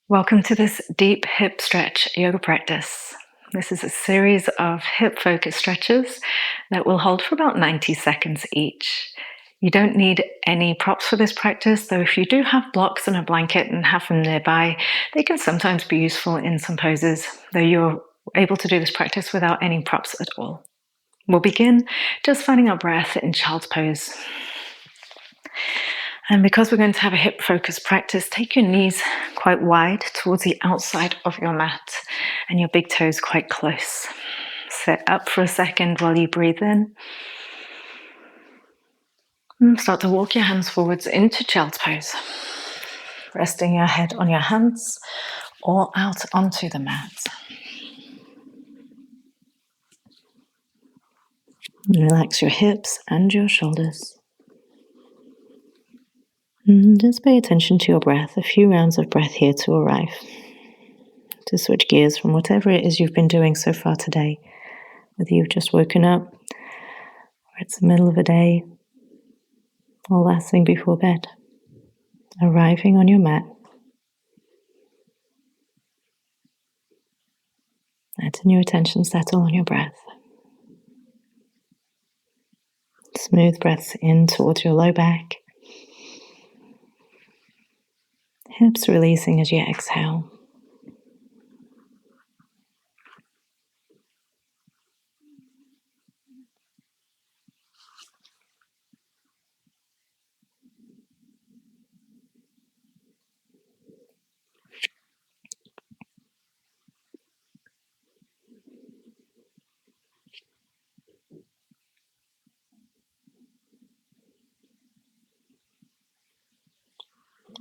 Welcome to this deep hip stretch yoga practice. This is a series of hip focus stretches that will hold for about 90 seconds each. You don't need any props for this practice, though if you do have blocks and a blanket and have them nearby, they can sometimes be useful in some poses, though you're able to do this practice without any props at all. We'll begin just finding our breath in child's pose. And because we're going to have a hip focus practice, take your knees quite wide towards the outside of your mat and your big toes quite close. Sit up for a second while you breathe in. And start to walk your hands forwards into child's pose, resting your head on your hands or out onto the mat. Relax your hips and your shoulders. And just pay attention to your breath, a few rounds of breath here to arrive. To switch gears from whatever it is you've been doing so far today, whether you've just woken up, or it's the middle of a day, or last thing before bed. Arriving on your mat, letting your attention settle on your breath. Smooth breaths in towards your low back. Hips releasing as you exhale.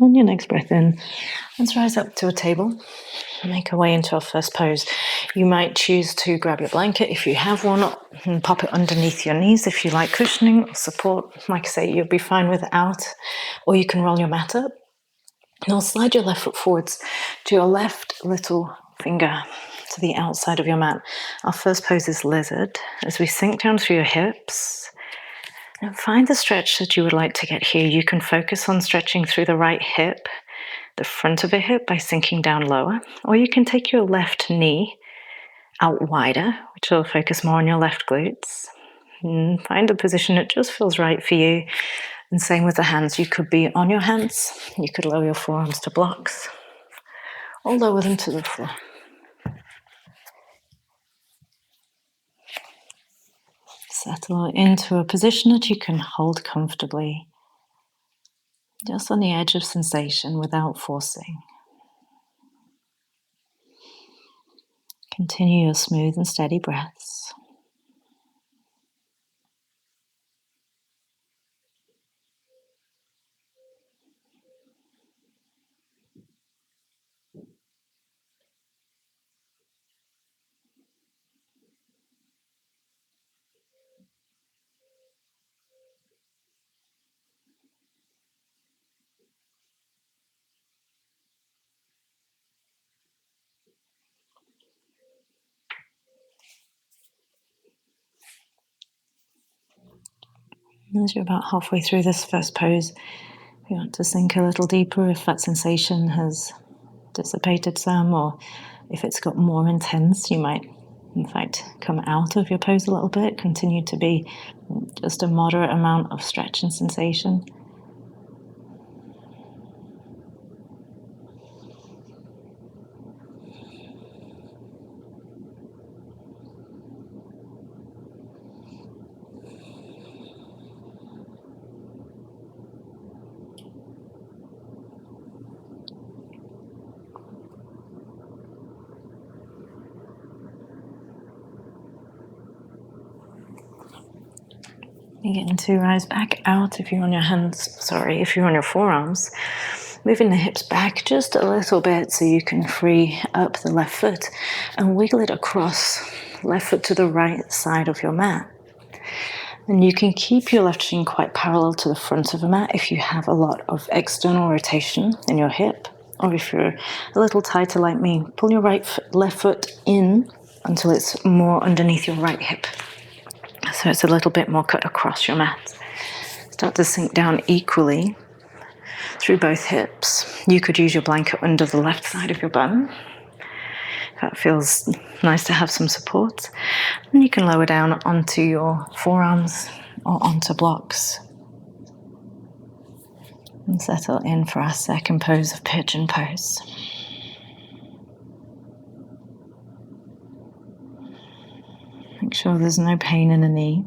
On your next breath in, let's rise up to a table and make our way into our first pose. You might choose to grab your blanket if you have one and pop it underneath your knees if you like cushioning or support. Like I say, you'll be fine without, or you can roll your mat up. Now slide your left foot forwards to your left little finger to the outside of your mat. Our first pose is lizard. As we sink down through your hips, and find the stretch that you would like to get here. You can focus on stretching through the right hip, the front of the hip by sinking down lower, or you can take your left knee out wider, which will focus more on your left glutes. And find a position that just feels right for you. And same with the hands. You could be on your hands, you could lower your forearms to blocks, or lower them to the floor. Settle into a position that you can hold comfortably, just on the edge of sensation without forcing. Continue your smooth and steady breaths. As you're about halfway through this first pose, if you want to sink a little deeper, if that sensation has dissipated some, or if it's got more intense, you might, in fact, come out of your pose a little bit, continue to be just a moderate amount of stretch and sensation. Begin to rise back out if you're on your if you're on your forearms. Moving the hips back just a little bit so you can free up the left foot and wiggle it across, left foot to the right side of your mat. And you can keep your left shin quite parallel to the front of the mat if you have a lot of external rotation in your hip, or if you're a little tighter like me, pull your left foot in until it's more underneath your right hip. So it's a little bit more cut across your mat. Start to sink down equally through both hips. You could use your blanket under the left side of your bum. That feels nice to have some support. And you can lower down onto your forearms or onto blocks. And settle in for our second pose of pigeon pose. Make sure there's no pain in the knee.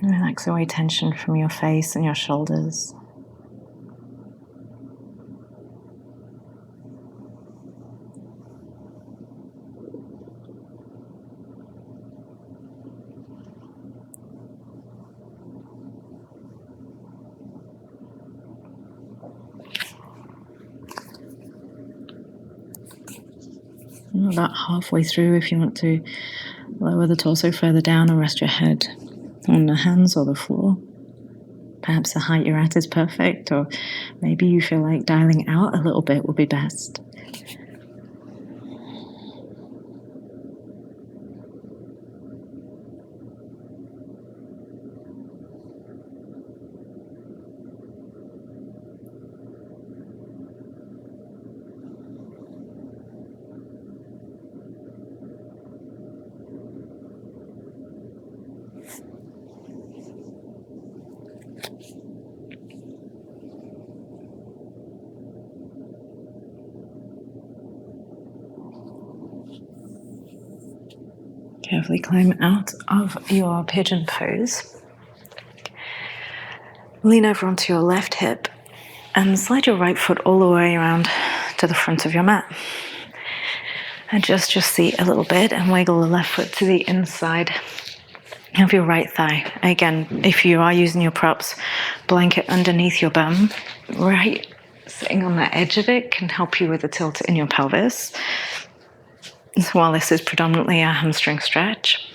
Relax away tension from your face and your shoulders. About halfway through, if you want to lower the torso further down or rest your head on the hands or the floor. Perhaps the height you're at is perfect, or maybe you feel like dialing out a little bit would be best. Carefully climb out of your pigeon pose. Lean over onto your left hip and slide your right foot all the way around to the front of your mat. Adjust your seat a little bit and wiggle the left foot to the inside of your right thigh. Again, if you are using your props, blanket underneath your bum, right sitting on the edge of it can help you with the tilt in your pelvis. So while this is predominantly a hamstring stretch,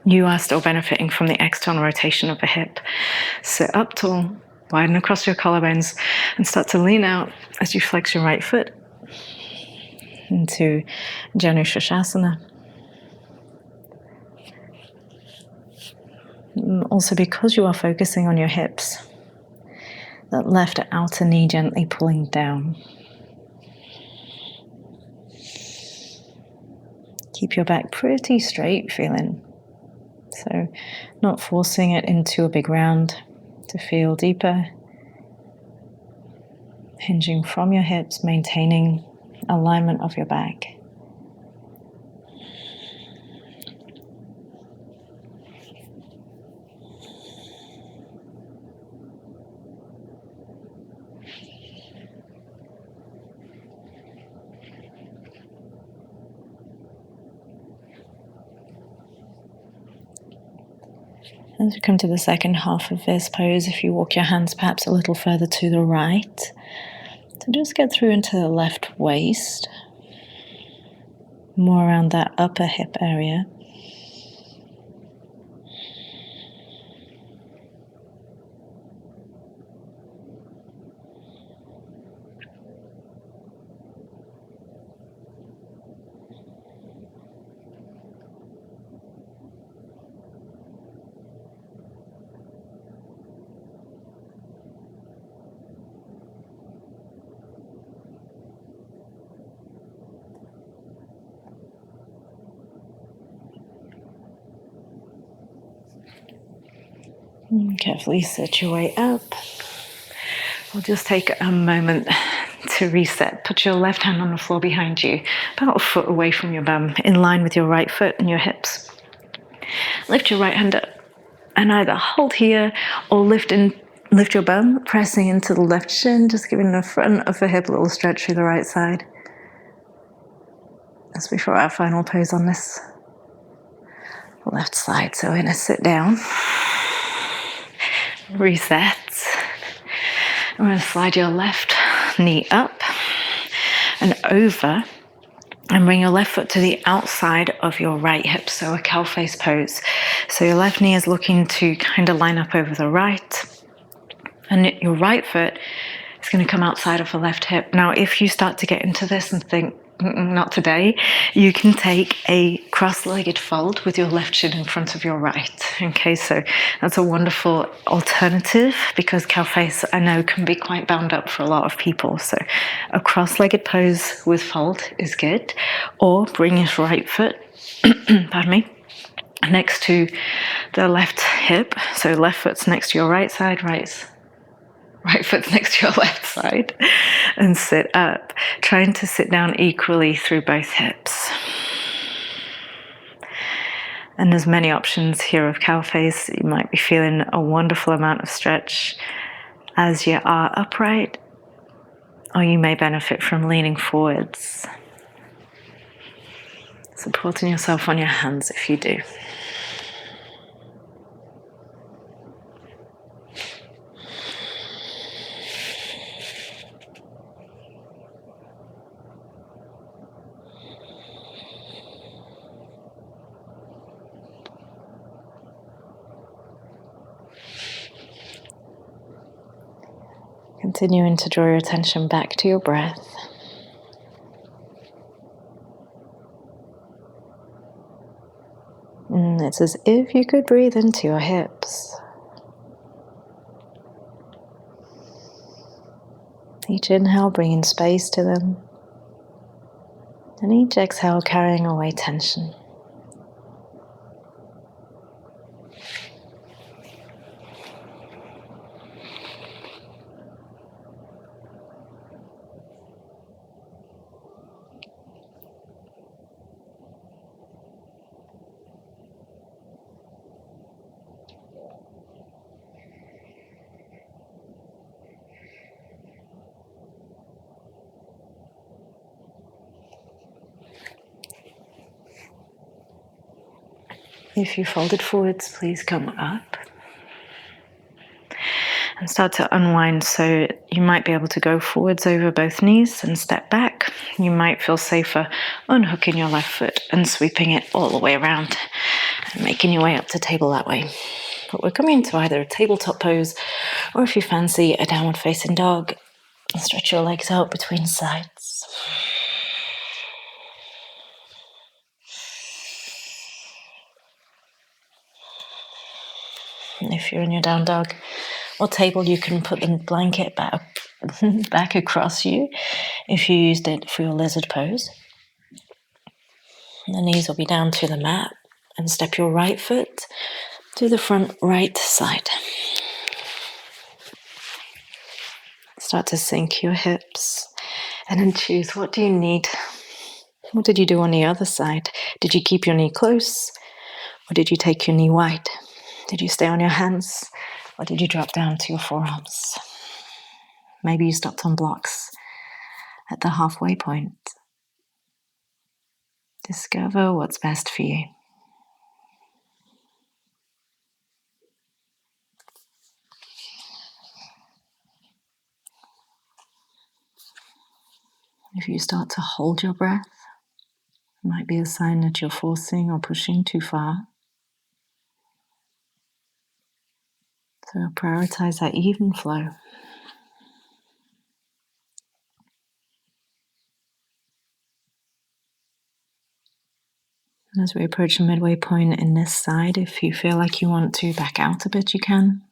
you are still benefiting from the external rotation of the hip. Sit up tall, widen across your collarbones, and start to lean out as you flex your right foot into Jānuśīrṣāsana. Also, because you are focusing on your hips, that left outer knee gently pulling down. Keep your back pretty straight feeling. So not forcing it into a big round to feel deeper. Hinging from your hips, maintaining alignment of your back. As we come to the second half of this pose, if you walk your hands perhaps a little further to the right, so just get through into the left waist, more around that upper hip area. Carefully sit your way up. We'll just take a moment to reset. Put your left hand on the floor behind you, about a foot away from your bum, in line with your right foot and your hips. Lift your right hand up and either hold here or lift your bum, pressing into the left shin, just giving the front of the hip a little stretch through the right side. As we for our final pose on this left side. So we're going to sit down. Reset. I'm going to slide your left knee up and over and bring your left foot to the outside of your right hip, so a cowface pose. So your left knee is looking to kind of line up over the right, and your right foot is going to come outside of the left hip. Now, if you start to get into this and think, not today, you can take a cross-legged fold with your left shin in front of your right. Okay, so that's a wonderful alternative because cowface, I know, can be quite bound up for a lot of people. So a cross-legged pose with fold is good. Or bring your right foot, pardon me, next to the left hip. So left foot's next to your right side, right foot's next to your left side, and sit up, trying to sit down equally through both hips. And there's many options here of cowface. You might be feeling a wonderful amount of stretch as you are upright, or you may benefit from leaning forwards, supporting yourself on your hands if you do. Continuing to draw your attention back to your breath. And it's as if you could breathe into your hips. Each inhale bringing space to them, and each exhale carrying away tension. If you folded forwards, please come up and start to unwind. So you might be able to go forwards over both knees and step back. You might feel safer unhooking your left foot and sweeping it all the way around and making your way up to table that way. But we're coming to either a tabletop pose, or if you fancy, a downward facing dog. Stretch your legs out between sides. And if you're in your down dog or table, you can put the blanket back across you if you used it for your lizard pose. And the knees will be down to the mat, and step your right foot to the front right side. Start to sink your hips and then choose, what do you need? What did you do on the other side? Did you keep your knee close, or did you take your knee wide? Did you stay on your hands, or did you drop down to your forearms? Maybe you stopped on blocks at the halfway point. Discover what's best for you. If you start to hold your breath, it might be a sign that you're forcing or pushing too far. So prioritize that even flow. And as we approach the midway point in this side, if you feel like you want to back out a bit, you can.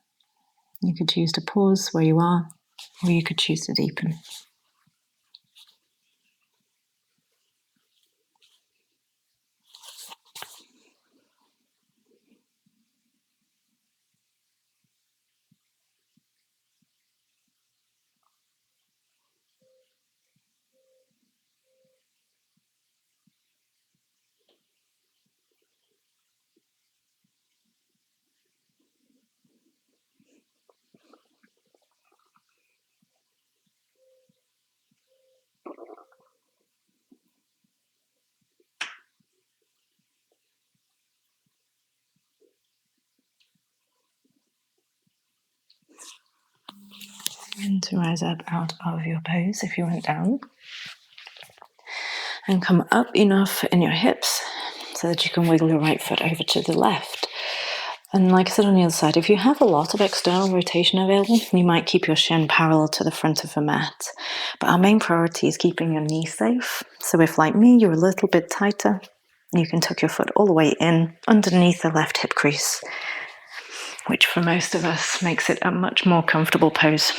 You could choose to pause where you are, or you could choose to deepen. And to rise up out of your pose if you went down. And come up enough in your hips so that you can wiggle your right foot over to the left. And like I said on the other side, if you have a lot of external rotation available, you might keep your shin parallel to the front of the mat. But our main priority is keeping your knee safe. So if, like me, you're a little bit tighter, you can tuck your foot all the way in underneath the left hip crease, which for most of us makes it a much more comfortable pose.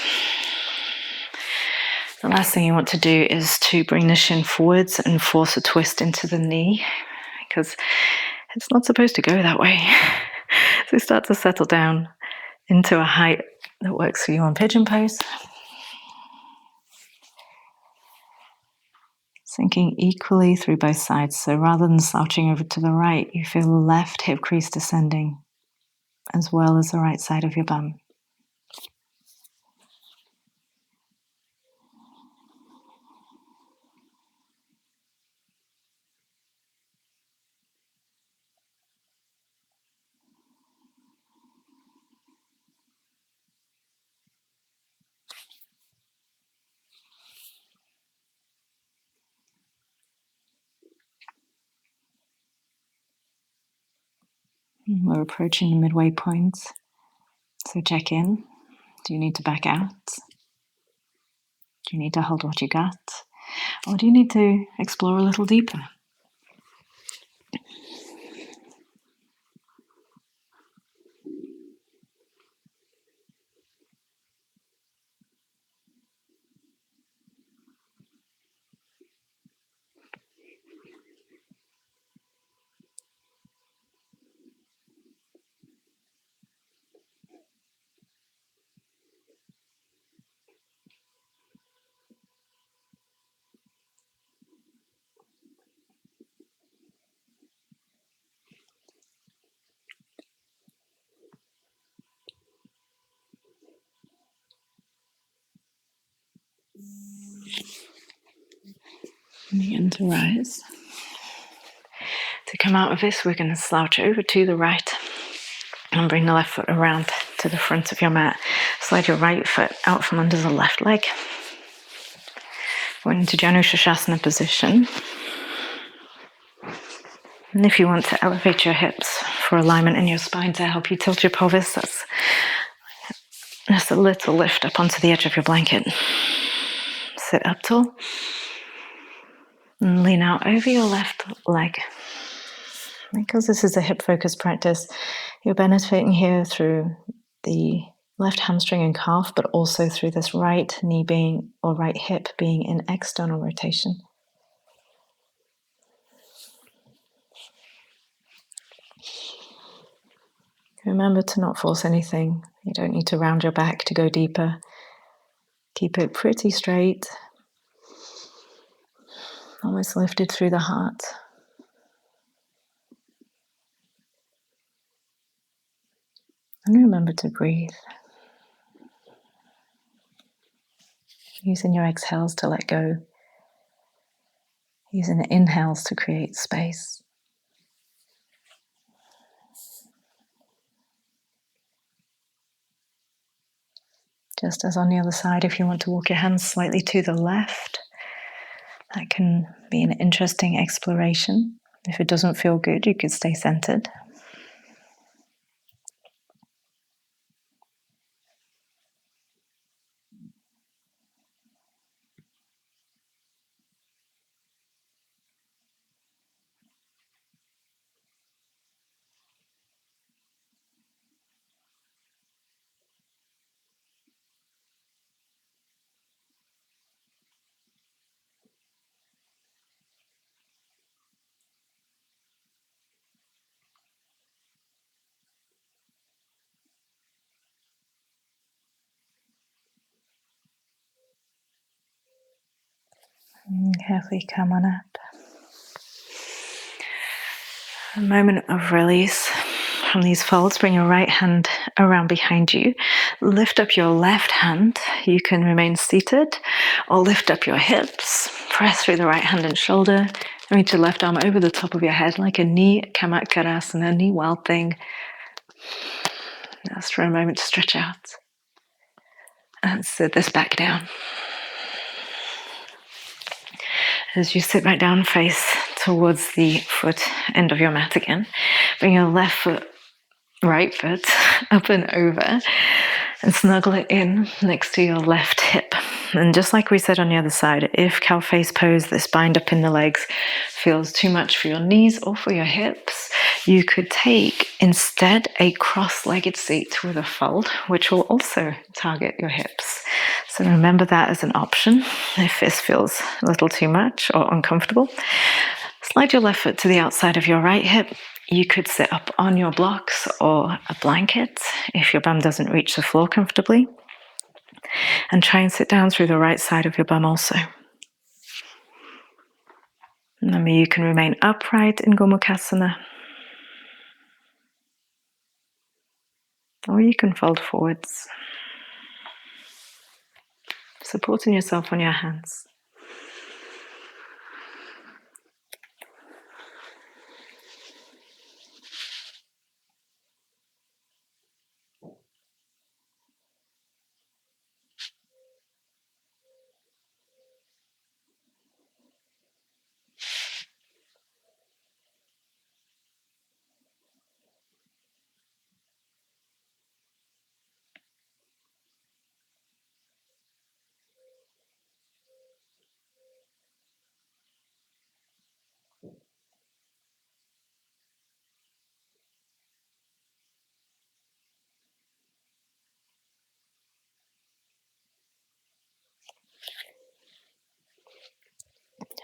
The last thing you want to do is to bring the shin forwards and force a twist into the knee, because it's not supposed to go that way. So start to settle down into a height that works for you on pigeon pose. Sinking equally through both sides. So rather than slouching over to the right, you feel the left hip crease descending, as well as the right side of your bum. We're approaching the midway point. So check in. Do you need to back out? Do you need to hold what you got? Or do you need to explore a little deeper? Begin to rise. To come out of this, we're going to slouch over to the right and bring the left foot around to the front of your mat. Slide your right foot out from under the left leg. We're into Jānuśīrṣāsana position. And if you want to elevate your hips for alignment in your spine to help you tilt your pelvis, that's just a little lift up onto the edge of your blanket. Sit up tall and lean out over your left leg. Because this is a hip-focused practice, you're benefiting here through the left hamstring and calf, but also through this right knee being, or right hip being in external rotation. Remember to not force anything. You don't need to round your back to go deeper. Keep it pretty straight, almost lifted through the heart. And remember to breathe. Using your exhales to let go. Using the inhales to create space. Just as on the other side, if you want to walk your hands slightly to the left, that can be an interesting exploration. If it doesn't feel good, you could stay centered. And carefully come on up. A moment of release from these folds. Bring your right hand around behind you. Lift up your left hand. You can remain seated or lift up your hips. Press through the right hand and shoulder. Reach your left arm over the top of your head like a knee kamatkarasana, knee wild thing. Just for a moment to stretch out. And sit this back down. As you sit back down, face towards the foot end of your mat again. Bring your left foot right foot up and over and snuggle it in next to your left hip. And just like we said on the other side, if cowface pose, this bind up in the legs, feels too much for your knees or for your hips, you could take instead a cross-legged seat with a fold, which will also target your hips. So remember that as an option if this feels a little too much or uncomfortable. Slide your left foot to the outside of your right hip. You could sit up on your blocks or a blanket if your bum doesn't reach the floor comfortably. And try and sit down through the right side of your bum also. Remember, you can remain upright in Gomukhasana, or you can fold forwards, supporting yourself on your hands.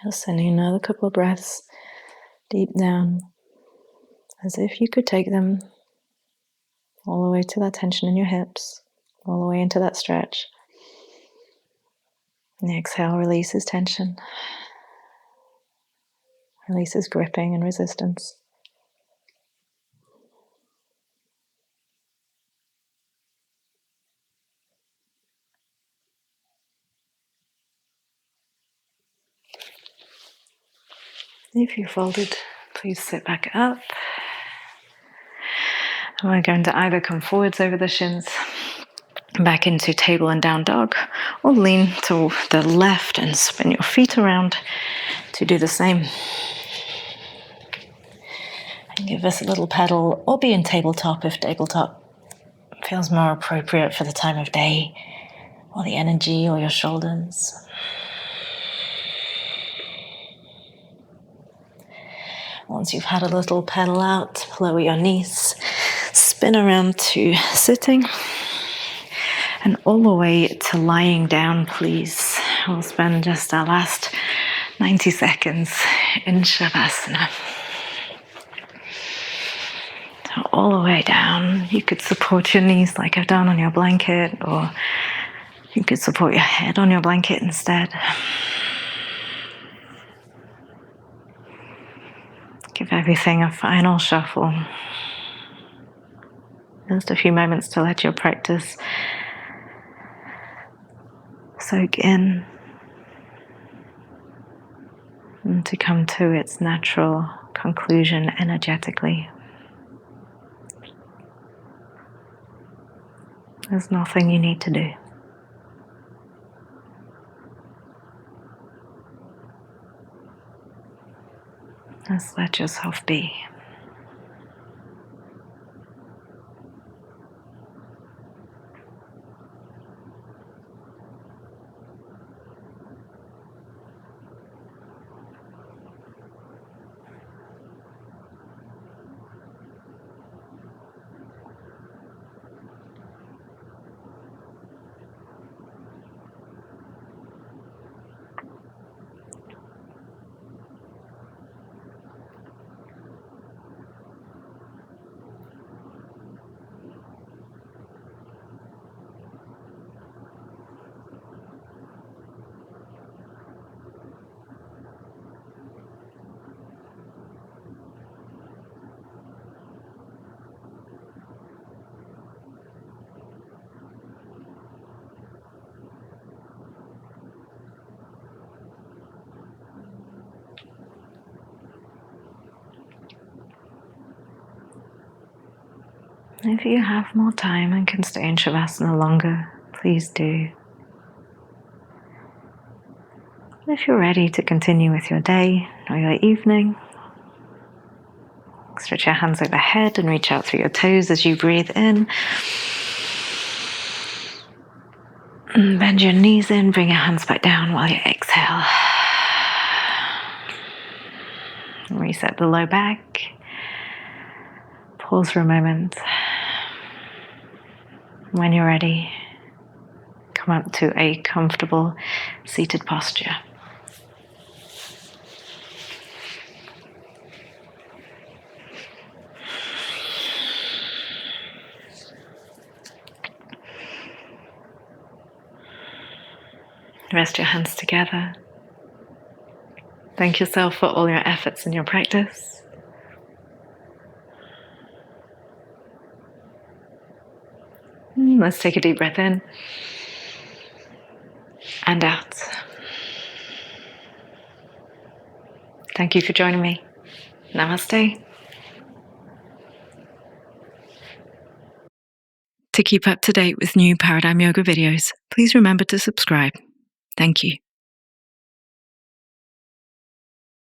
Just sending another couple of breaths deep down, as if you could take them all the way to that tension in your hips, all the way into that stretch. And the exhale releases tension, releases gripping and resistance. If you're folded, please sit back up. And we're going to either come forwards over the shins, back into table and down dog, or lean to the left and spin your feet around to do the same. And give us a little pedal, or be in tabletop if tabletop feels more appropriate for the time of day, or the energy, or your shoulders. Once you've had a little pedal out, lower your knees, spin around to sitting, and all the way to lying down, please. We'll spend just our last 90 seconds in śavāsana. So all the way down, you could support your knees like I've done on your blanket, or you could support your head on your blanket instead. Give everything a final shuffle. Just a few moments to let your practice soak in and to come to its natural conclusion energetically. There's nothing you need to do. Just let yourself be. If you have more time and can stay in Shavasana longer, please do. If you're ready to continue with your day or your evening, Stretch your hands overhead and reach out through your toes as you breathe in. Bend your knees in, bring your hands back down while you exhale. Reset the low back. Pause for a moment. When you're ready, come up to a comfortable seated posture. Rest your hands together. Thank yourself for all your efforts in your practice. Let's take a deep breath in and out. Thank you for joining me. Namaste. To keep up to date with new Paradigm Yoga videos, please remember to subscribe. Thank you.